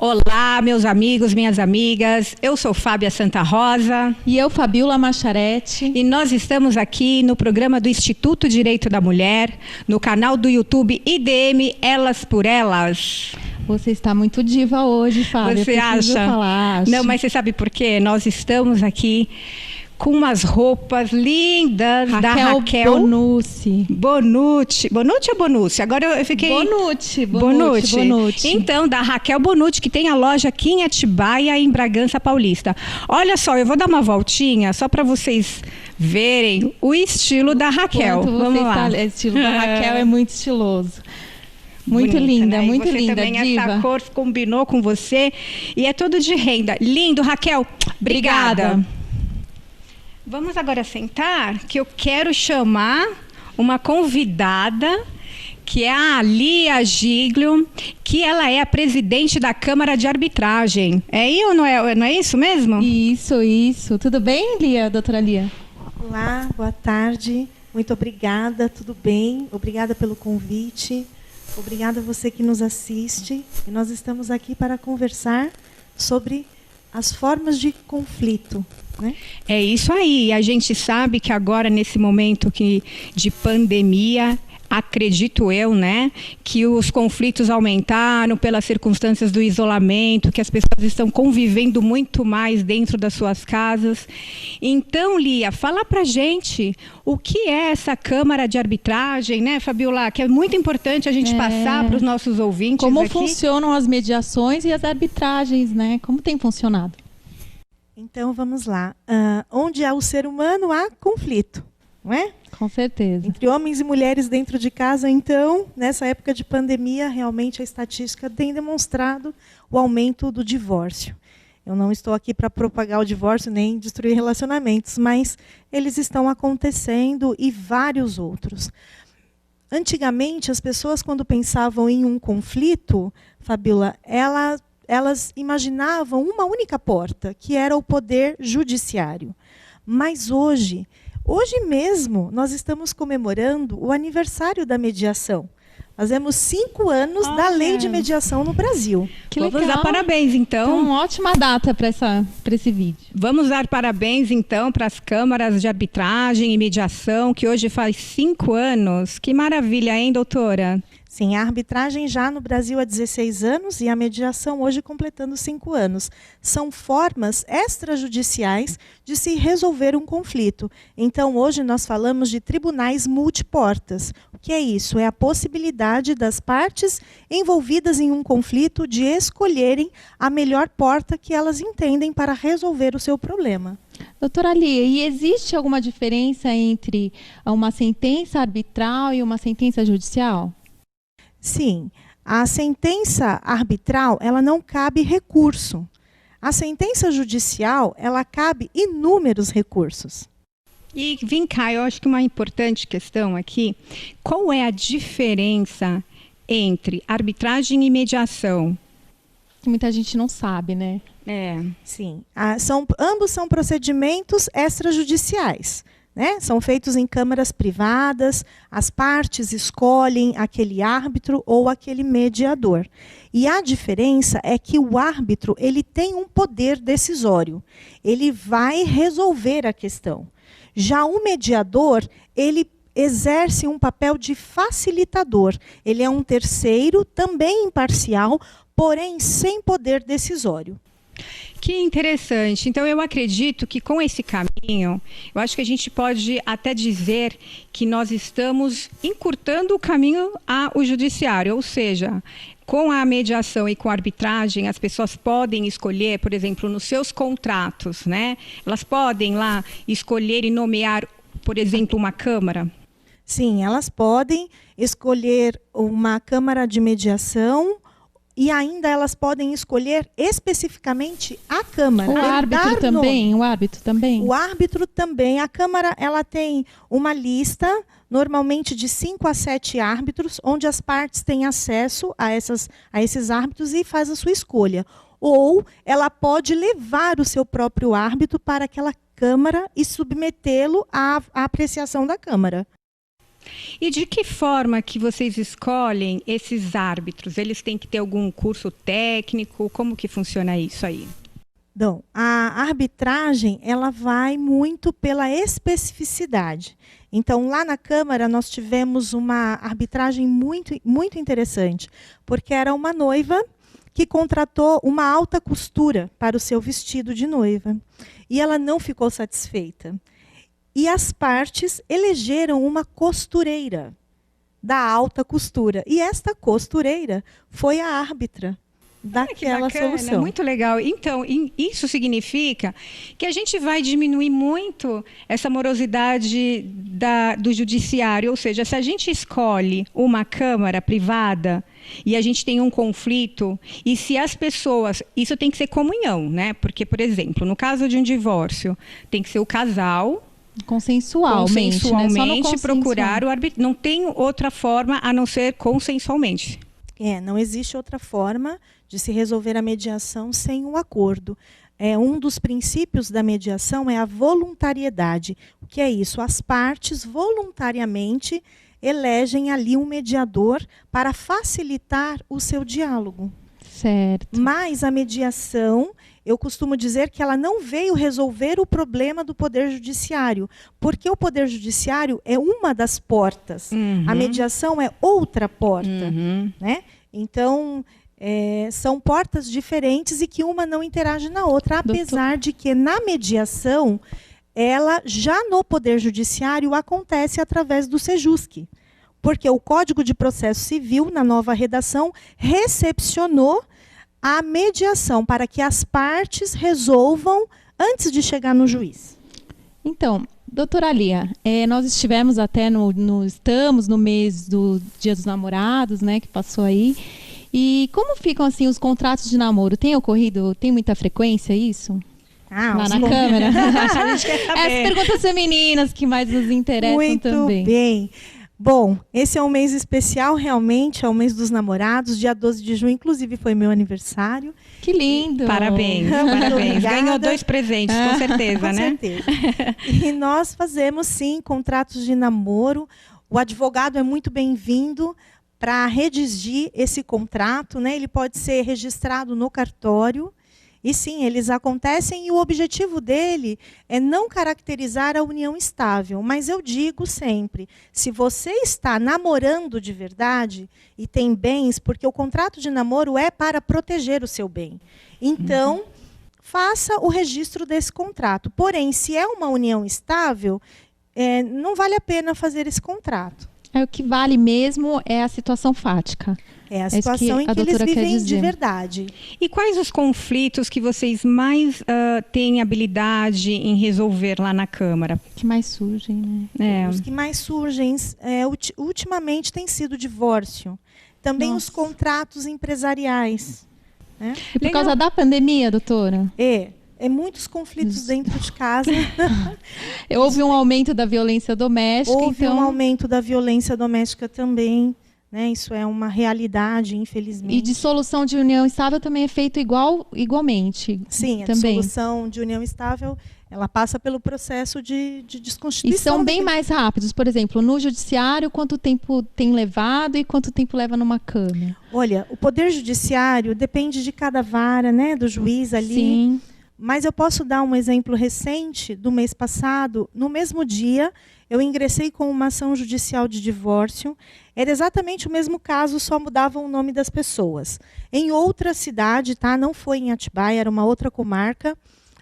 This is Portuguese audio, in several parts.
Olá, meus amigos, minhas amigas. Eu sou Fábia Santa Rosa. E eu, Fabiola Macharete. E nós estamos aqui no programa do Instituto Direito da Mulher, no canal do YouTube IDM Elas por Elas. Você está muito diva hoje, Fábia. Você acha? Falar, Não, mas você sabe por quê? Nós estamos aqui com umas roupas lindas da Raquel Bonucci. Bonucci. Bonucci ou Bonucci? Agora eu fiquei... Bonucci. Então, da Raquel Bonucci, que tem a loja aqui em Atibaia, em Bragança Paulista. Olha só, eu vou dar uma voltinha só para vocês verem o estilo da Raquel. Vamos lá. O estilo da Raquel é muito estiloso. Muito bonita, linda, né? Muito você linda, também, diva. Essa cor combinou com você e é tudo de renda. Lindo, Raquel. Obrigada. Vamos agora sentar, que eu quero chamar uma convidada, que é a Lia Giglio, que ela é a presidente da Câmara de Arbitragem. É aí ou não é isso mesmo? Isso. Tudo bem, Lia, doutora Lia? Olá, boa tarde. Muito obrigada, tudo bem? Obrigada pelo convite. Obrigada a você que nos assiste. E nós estamos aqui para conversar sobre as formas de conflito. Né? É isso aí. A gente sabe que agora, nesse momento de pandemia, acredito eu, né, que os conflitos aumentaram pelas circunstâncias do isolamento, que as pessoas estão convivendo muito mais dentro das suas casas. Então, Lia, fala pra gente o que é essa Câmara de Arbitragem, né, Fabiola, que é muito importante a gente passar para os nossos ouvintes. Como aqui. Funcionam as mediações e as arbitragens, né? Como tem funcionado? Então, vamos lá. Onde há o ser humano, há conflito, não é? Com certeza. Entre homens e mulheres dentro de casa, então, nessa época de pandemia, realmente a estatística tem demonstrado o aumento do divórcio. Eu não estou aqui para propagar o divórcio nem destruir relacionamentos, mas eles estão acontecendo e vários outros. Antigamente, as pessoas, quando pensavam em um conflito, Fabiola, elas imaginavam uma única porta, que era o poder judiciário. Mas hoje mesmo, nós estamos comemorando o aniversário da mediação. Fazemos 5 anos da lei de mediação no Brasil. Que legal. Vamos dar parabéns, então. Uma ótima data para esse vídeo. Vamos dar parabéns, então, para as câmaras de arbitragem e mediação, que hoje faz 5 anos. Que maravilha, hein, doutora? Sim, a arbitragem já no Brasil há 16 anos e a mediação hoje completando 5 anos. São formas extrajudiciais de se resolver um conflito. Então, hoje nós falamos de tribunais multiportas. O que é isso? É a possibilidade das partes envolvidas em um conflito de escolherem a melhor porta que elas entendem para resolver o seu problema. Doutora Lia, e existe alguma diferença entre uma sentença arbitral e uma sentença judicial? Sim, a sentença arbitral, ela não cabe recurso. A sentença judicial, ela cabe inúmeros recursos. E vem cá, eu acho que uma importante questão aqui, qual é a diferença entre arbitragem e mediação? Muita gente não sabe, né? Sim, ambos são procedimentos extrajudiciais. Né? São feitos em câmaras privadas, as partes escolhem aquele árbitro ou aquele mediador. E a diferença é que o árbitro ele tem um poder decisório. Ele vai resolver a questão. Já o mediador, ele exerce um papel de facilitador. Ele é um terceiro, também imparcial, porém sem poder decisório. Que interessante. Então, eu acredito que com esse caminho, eu acho que a gente pode até dizer que nós estamos encurtando o caminho ao judiciário, ou seja, com a mediação e com a arbitragem, as pessoas podem escolher, por exemplo, nos seus contratos, né? Elas podem lá escolher e nomear, por exemplo, uma câmara? Sim, elas podem escolher uma câmara de mediação. E ainda elas podem escolher especificamente a Câmara. O árbitro também? O árbitro também. A Câmara ela tem uma lista, normalmente de 5 a 7 árbitros, onde as partes têm acesso a esses árbitros e faz a sua escolha. Ou ela pode levar o seu próprio árbitro para aquela Câmara e submetê-lo à apreciação da Câmara. E de que forma que vocês escolhem esses árbitros? Eles têm que ter algum curso técnico? Como que funciona isso aí? Então, a arbitragem, ela vai muito pela especificidade. Então, lá na Câmara, nós tivemos uma arbitragem muito, muito interessante, porque era uma noiva que contratou uma alta costura para o seu vestido de noiva. E ela não ficou satisfeita. E as partes elegeram uma costureira da alta costura. E esta costureira foi a árbitra daquela solução. Muito legal. Então, isso significa que a gente vai diminuir muito essa morosidade do judiciário. Ou seja, se a gente escolhe uma Câmara privada e a gente tem um conflito, e se as pessoas... Isso tem que ser comunhão, né? Porque, por exemplo, no caso de um divórcio, tem que ser o casal... Consensualmente, né? Só no procurar o árbitro. Não tem outra forma a não ser consensualmente. Não existe outra forma de se resolver a mediação sem um acordo. Um dos princípios da mediação é a voluntariedade. O que é isso? As partes voluntariamente elegem ali um mediador para facilitar o seu diálogo. Certo. Mas a mediação, eu costumo dizer que ela não veio resolver o problema do Poder Judiciário, porque o Poder Judiciário é uma das portas. A mediação é outra porta. Né? Então, são portas diferentes e que uma não interage na outra, apesar de que na mediação, ela já no Poder Judiciário acontece através do SEJUSC. Porque o Código de Processo Civil, na nova redação, recepcionou a mediação para que as partes resolvam antes de chegar no juiz. Então, doutora Lia, nós estivemos até estamos no mês do Dia dos Namorados, né, que passou aí. E como ficam assim os contratos de namoro? Tem muita frequência isso? Lá na Câmara? A gente quer saber. As perguntas femininas que mais nos interessam também. Muito bem. Bom, esse é um mês especial, realmente, é o mês dos namorados, dia 12 de junho, inclusive foi meu aniversário. Que lindo! Parabéns, parabéns. Ganhou 2 presentes, com certeza, né? Com certeza. E nós fazemos, sim, contratos de namoro. O advogado é muito bem-vindo para redigir esse contrato, né? Ele pode ser registrado no cartório. E sim, eles acontecem e o objetivo dele é não caracterizar a união estável. Mas eu digo sempre, se você está namorando de verdade e tem bens, porque o contrato de namoro é para proteger o seu bem. Então, faça o registro desse contrato. Porém, se é uma união estável, não vale a pena fazer esse contrato. O que vale mesmo é a situação fática. É a situação em que eles vivem de verdade. E quais os conflitos que vocês mais têm habilidade em resolver lá na Câmara? Que mais surgem, né? Os que mais surgem, ultimamente, tem sido o divórcio. Também os contratos empresariais. Né? E por causa da pandemia, doutora? Muitos conflitos dentro de casa. Houve um aumento da violência doméstica. Houve um aumento da violência doméstica também. Né? Isso é uma realidade, infelizmente. E dissolução de união estável também é feito igualmente? Sim, a dissolução de união estável, ela passa pelo processo de desconstituição. E são bem mais rápidos. Por exemplo, no judiciário, quanto tempo tem levado e quanto tempo leva numa Câmara? Olha, o Poder Judiciário depende de cada vara, né, do juiz ali. Sim. Mas eu posso dar um exemplo recente do mês passado. No mesmo dia, eu ingressei com uma ação judicial de divórcio. Era exatamente o mesmo caso, só mudava o nome das pessoas. Em outra cidade, tá? Não foi em Atibaia, era uma outra comarca.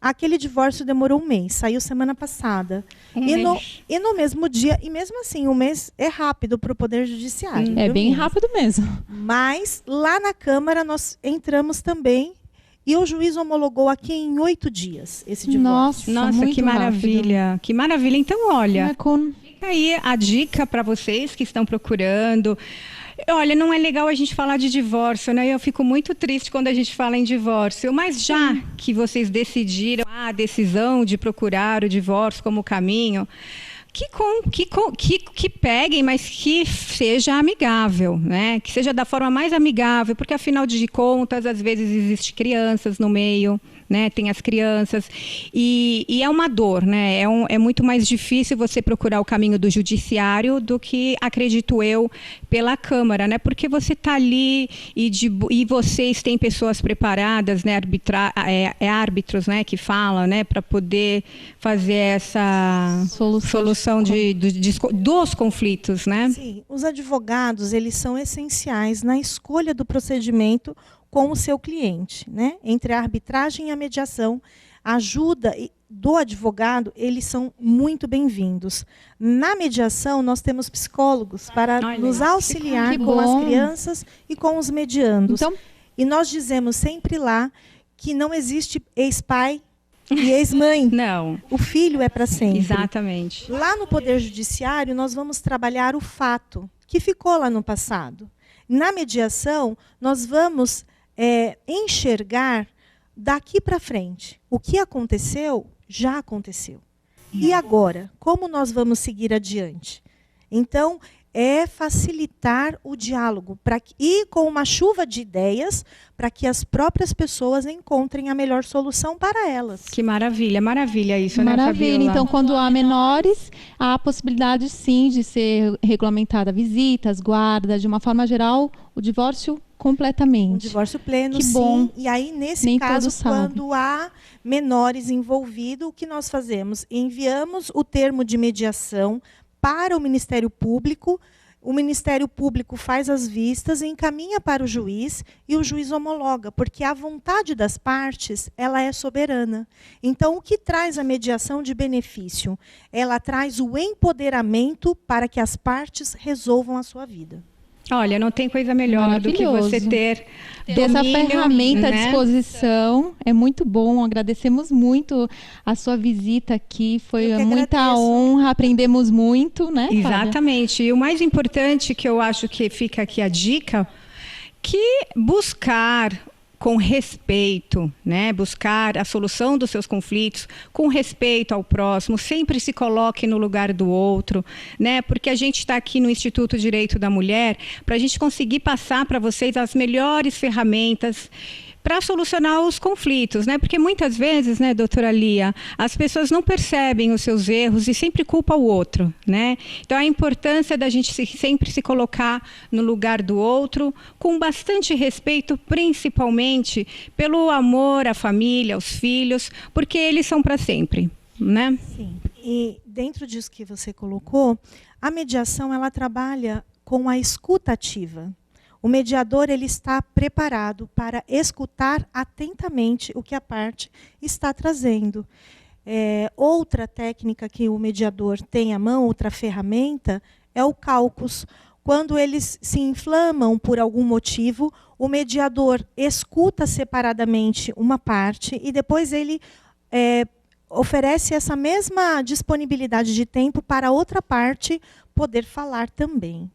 Aquele divórcio demorou um mês, saiu semana passada. E no mesmo dia, e mesmo assim, o mês é rápido para o Poder Judiciário. É bem rápido mesmo. Mas lá na Câmara nós entramos também. E o juiz homologou aqui em 8 dias esse divórcio. Nossa, que maravilha. Rápido. Que maravilha. Então, olha, fica aí a dica para vocês que estão procurando. Olha, não é legal a gente falar de divórcio, né? Eu fico muito triste quando a gente fala em divórcio. Mas já que vocês decidiram a decisão de procurar o divórcio como caminho, que peguem, mas que seja amigável, né? Que seja da forma mais amigável, porque afinal de contas, às vezes existem crianças no meio, né? Tem as crianças. E é uma dor, né? É muito mais difícil você procurar o caminho do judiciário do que, acredito eu, pela Câmara, né? Porque você está ali e vocês têm pessoas preparadas, né? Árbitros, né? Que falam, né? Para poder fazer essa solução dos conflitos, né? Sim, os advogados, eles são essenciais na escolha do procedimento com o seu cliente, né? Entre a arbitragem e a mediação, a ajuda do advogado, eles são muito bem-vindos. Na mediação, nós temos psicólogos para nos auxiliar com as crianças e com os mediandos. Então, e nós dizemos sempre lá que não existe ex-pai e ex-mãe. Não. O filho é para sempre. Exatamente. Lá no Poder Judiciário, nós vamos trabalhar o fato que ficou lá no passado. Na mediação, nós vamos enxergar daqui para frente. O que aconteceu, já aconteceu. E agora? Como nós vamos seguir adiante? Então, é facilitar o diálogo e com uma chuva de ideias para que as próprias pessoas encontrem a melhor solução para elas. Que maravilha, maravilha isso, maravilha, né, Fabiola? Então, quando há menores, há a possibilidade, sim, de ser regulamentada visitas, guarda, de uma forma geral, o divórcio completamente. Um divórcio pleno, que sim. Bom. E aí, nesse caso, quando há menores envolvidos, o que nós fazemos? Enviamos o termo de mediação para o Ministério Público, o Ministério Público faz as vistas, encaminha para o juiz e o juiz homologa, porque a vontade das partes, ela é soberana. Então, o que traz a mediação de benefício? Ela traz o empoderamento para que as partes resolvam a sua vida. Olha, não tem coisa melhor do que você ter essa ferramenta, né, à disposição. É muito bom, agradecemos muito a sua visita aqui, foi muita honra, aprendemos muito, né, Fábia? Exatamente, e o mais importante que eu acho que fica aqui a dica, que buscar com respeito, né? Buscar a solução dos seus conflitos com respeito ao próximo, sempre se coloque no lugar do outro, né? Porque a gente está aqui no Instituto Direito da Mulher para a gente conseguir passar para vocês as melhores ferramentas para solucionar os conflitos, né? Porque muitas vezes, né, doutora Lia, as pessoas não percebem os seus erros e sempre culpam o outro, né? Então, a importância da gente sempre se colocar no lugar do outro, com bastante respeito, principalmente pelo amor à família, aos filhos, porque eles são para sempre, né? Sim. E dentro disso que você colocou, a mediação, ela trabalha com a escuta ativa. O mediador, ele está preparado para escutar atentamente o que a parte está trazendo. Outra técnica que o mediador tem à mão, outra ferramenta, é o caucus. Quando eles se inflamam por algum motivo, o mediador escuta separadamente uma parte e depois ele oferece essa mesma disponibilidade de tempo para a outra parte poder falar também.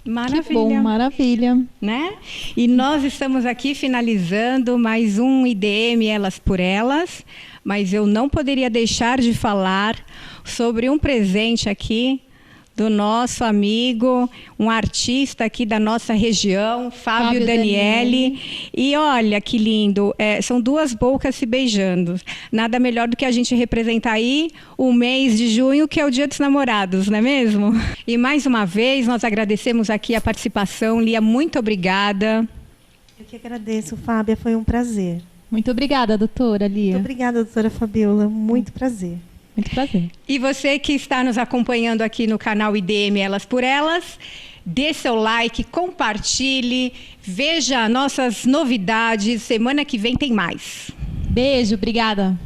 Maravilha. Que bom, maravilha. Né? E nós estamos aqui finalizando mais um IDM Elas por Elas, mas eu não poderia deixar de falar sobre um presente aqui do nosso amigo, um artista aqui da nossa região, Fábio Daniele. E olha que lindo, são duas bocas se beijando. Nada melhor do que a gente representar aí o mês de junho, que é o Dia dos Namorados, não é mesmo? E mais uma vez, nós agradecemos aqui a participação. Lia, muito obrigada. Eu que agradeço, Fábia, foi um prazer. Muito obrigada, doutora Lia. Muito obrigada, doutora Fabiola, muito prazer. Muito prazer. E você que está nos acompanhando aqui no canal IDM Elas por Elas, dê seu like, compartilhe, veja nossas novidades. Semana que vem tem mais. Beijo, obrigada.